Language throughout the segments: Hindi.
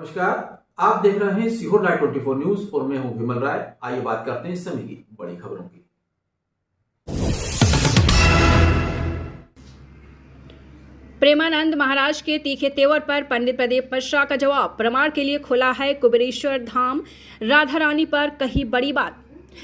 नमस्कार, आप देख रहे हैं सीहोर लाइव 24 न्यूज और मैं हूं विमल राय। आइए बात करते हैं इस समय की बड़ी खबरों की। प्रेमानंद महाराज के तीखे तेवर पर पंडित प्रदीप मिश्रा का जवाब। प्रमाण के लिए खुला है कुबेरेश्वर धाम। राधा रानी पर कही बड़ी बात।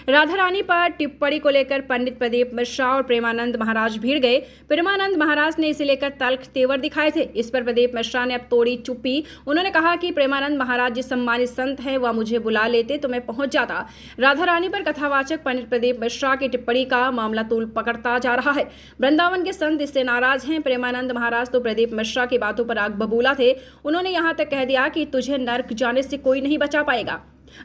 राधा रानी पर टिप्पणी को लेकर पंडित प्रदीप मिश्रा और प्रेमानंद महाराज भीड़ गए। प्रेमानंद महाराज ने इसे लेकर तल्ख तेवर दिखाए थे। इस पर प्रदीप मिश्रा ने अब तोड़ी चुप्पी। उन्होंने कहा कि प्रेमानंद महाराज जिस सम्मानित संत हैं वह मुझे बुला लेते तो मैं पहुंच जाता। राधा रानी पर कथावाचक पंडित प्रदीप मिश्रा की टिप्पणी का मामला तूल पकड़ता जा रहा है। वृंदावन के संत इससे नाराज हैं। प्रेमानंद महाराज तो प्रदीप मिश्रा की बातों पर आग बबूला थे। उन्होंने यहाँ तक कह दिया कि तुझे नर्क जाने से कोई नहीं बचा पाएगा।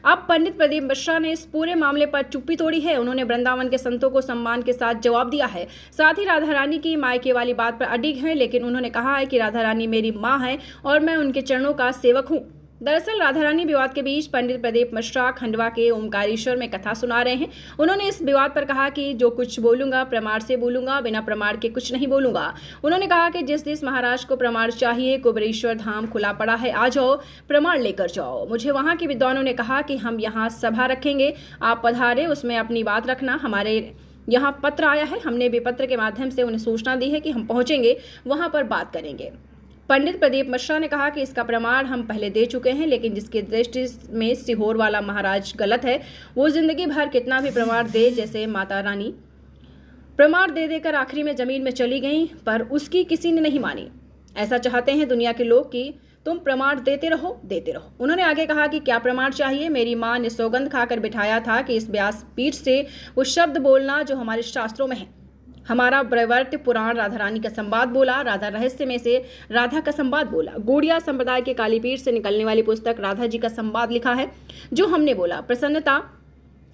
अब पंडित प्रदीप मिश्रा ने इस पूरे मामले पर चुप्पी तोड़ी है। उन्होंने वृंदावन के संतों को सम्मान के साथ जवाब दिया है। साथ ही राधा रानी की मायके वाली बात पर अडिग हैं, लेकिन उन्होंने कहा है कि राधा रानी मेरी मां है और मैं उनके चरणों का सेवक हूं। दरअसल राधा रानी विवाद के बीच पंडित प्रदीप मिश्रा खंडवा के ओमकारेश्वर में कथा सुना रहे हैं। उन्होंने इस विवाद पर कहा कि जो कुछ बोलूंगा प्रमाण से बोलूंगा, बिना प्रमाण के कुछ नहीं बोलूंगा। उन्होंने कहा कि जिस महाराज को प्रमाण चाहिए, कुबेरेश्वर धाम खुला पड़ा है, आ जाओ, प्रमाण लेकर जाओ। मुझे वहां के विद्वानों ने कहा कि हम यहाँ सभा रखेंगे, आप पधारे, उसमें अपनी बात रखना। हमारे यहाँ पत्र आया है, हमने भी पत्र के माध्यम से उन्हें सूचना दी है कि हम पहुंचेंगे, वहां पर बात करेंगे। पंडित प्रदीप मिश्रा ने कहा कि इसका प्रमाण हम पहले दे चुके हैं, लेकिन जिसकी दृष्टि में सीहोर वाला महाराज गलत है, वो जिंदगी भर कितना भी प्रमाण दे, जैसे माता रानी प्रमाण दे देकर आखिरी में जमीन में चली गई, पर उसकी किसी ने नहीं मानी। ऐसा चाहते हैं दुनिया के लोग कि तुम प्रमाण देते रहो, देते रहो। उन्होंने आगे कहा कि क्या प्रमाण चाहिए। मेरी मां ने सौगंध खाकर बिठाया था कि इस व्यास पीठ से वो शब्द बोलना जो हमारे शास्त्रों में है। हमारा ब्रैवर्त पुराण राधा रानी का संवाद बोला, राधा रहस्य में से राधा का संवाद बोला। गौड़िया संप्रदाय के कालीपीठ से निकलने वाली पुस्तक राधा जी का संवाद लिखा है, जो हमने बोला। प्रसन्नता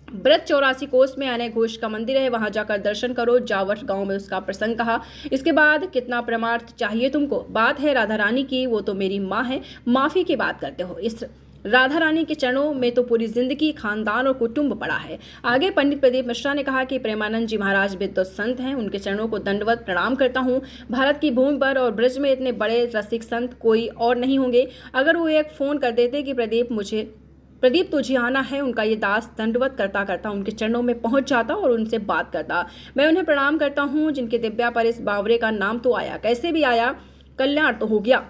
व्रत 84 कोस में अनय घोष का मंदिर है, वहां जाकर दर्शन करो। जावट गांव में उसका प्रसंग कहा। इसके बाद कितना प्रमाण चाहिए तुमको। बात है राधा रानी की, वो तो मेरी माँ है, माफी की बात करते हो। इस राधा रानी के चरणों में तो पूरी जिंदगी खानदान और कुटुंब पड़ा है। आगे पंडित प्रदीप मिश्रा ने कहा कि प्रेमानंद जी महाराज विद्वत संत हैं, उनके चरणों को दंडवत प्रणाम करता हूं। भारत की भूमि पर और ब्रज में इतने बड़े रसिक संत कोई और नहीं होंगे। अगर वो एक फोन कर देते कि प्रदीप तुझे आना है, उनका ये दास दंडवत करता करता उनके चरणों में पहुंच जाता और उनसे बात करता। मैं उन्हें प्रणाम करता हूं, जिनके दिव्या पर इस बावरे का नाम तो आया, कैसे भी आया, कल्याण तो हो गया।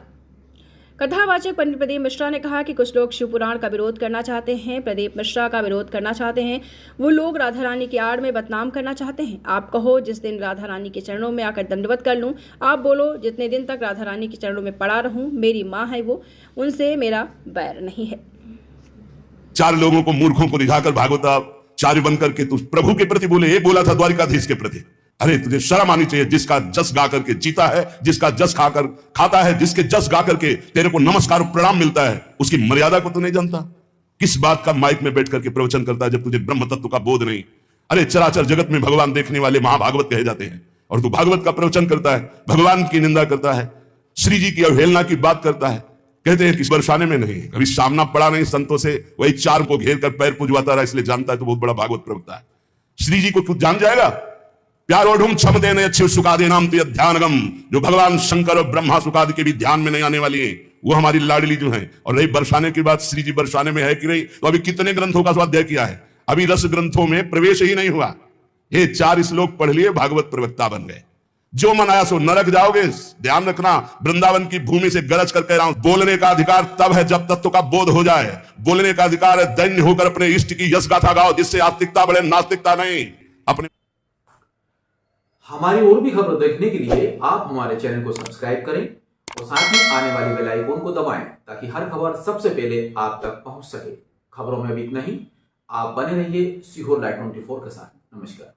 कथावाचक पंडित प्रदीप मिश्रा ने कहा कि कुछ लोग शिवपुराण का विरोध करना चाहते हैं, प्रदीप मिश्रा का विरोध करना चाहते हैं। वो लोग राधा रानी की आड़ में बदनाम करना चाहते हैं। आप कहो जिस दिन राधा रानी के चरणों में आकर दंडवत कर लूं। आप बोलो जितने दिन तक राधा रानी के चरणों में पड़ा रहूं। मेरी माँ है वो, उनसे मेरा बैर नहीं है। चार लोगों को मूर्खों को रिझाकर भागवताचार्य बनकर के तू प्रभु के प्रति बोले, ये बोला था द्वारिकाधीश के प्रति। अरे तुझे शर्म आनी चाहिए। जिसका जस गा करके जीता है, जिसका जस खाकर खाता है, जिसके जस गा करके तेरे को नमस्कार प्रणाम मिलता है, उसकी मर्यादा को तू नहीं जानता। किस बात का माइक में बैठ करके प्रवचन करता है जब तुझे ब्रह्म तत्व का बोध नहीं। अरे चराचर जगत में भगवान देखने वाले महाभागवत कहे जाते हैं, और तू भागवत का प्रवचन करता है, भगवान की निंदा करता है, श्री जी की अवहेलना की बात करता है। कहते हैं कि बरसाने में नहीं, कभी सामना पड़ा नहीं संतों से, वही चार को घेर कर पैर पुजवाता रहा, इसलिए जानता है तो बहुत बड़ा भागवत प्रवक्ता है। श्री जी को तू जान जाएगा। प्यारोढ़ क्षम देने अच्छे सुखादे नाम तो ध्यानगम, जो भगवान शंकर और ब्रह्मा सुखादि के भी ध्यान में नहीं आने वाली है, वो हमारी लाडली जो है। और रही बरसाने की बात, श्री जी बरसाने में है कि नहीं, तो अभी कितने ग्रंथों का स्वाध्याय किया है, अभी रस ग्रंथों में प्रवेश ही नहीं हुआ। ये 4 श्लोक पढ़ लिए, भागवत प्रवक्ता बन गए। जो मन आया सो नरक जाओगे। ध्यान रखना, वृंदावन की भूमि से गरज कर कह रहा हूं, बोलने का अधिकार तब है जब तत्व का बोध हो जाए। बोलने का अधिकार है दैन्य होकर अपने इष्ट की यश गाथा गाओ, जिससे आस्तिकता बढ़े, नास्तिकता नहीं। अपने हमारी और भी खबरें देखने के लिए आप हमारे चैनल को सब्सक्राइब करें और साथ ही आने वाली बेल आइकन को दबाएं, ताकि हर खबर सबसे पहले आप तक पहुंच सके। खबरों में अभी इतना ही। आप बने रहिए सीहोर लाइव 24 के साथ। नमस्कार।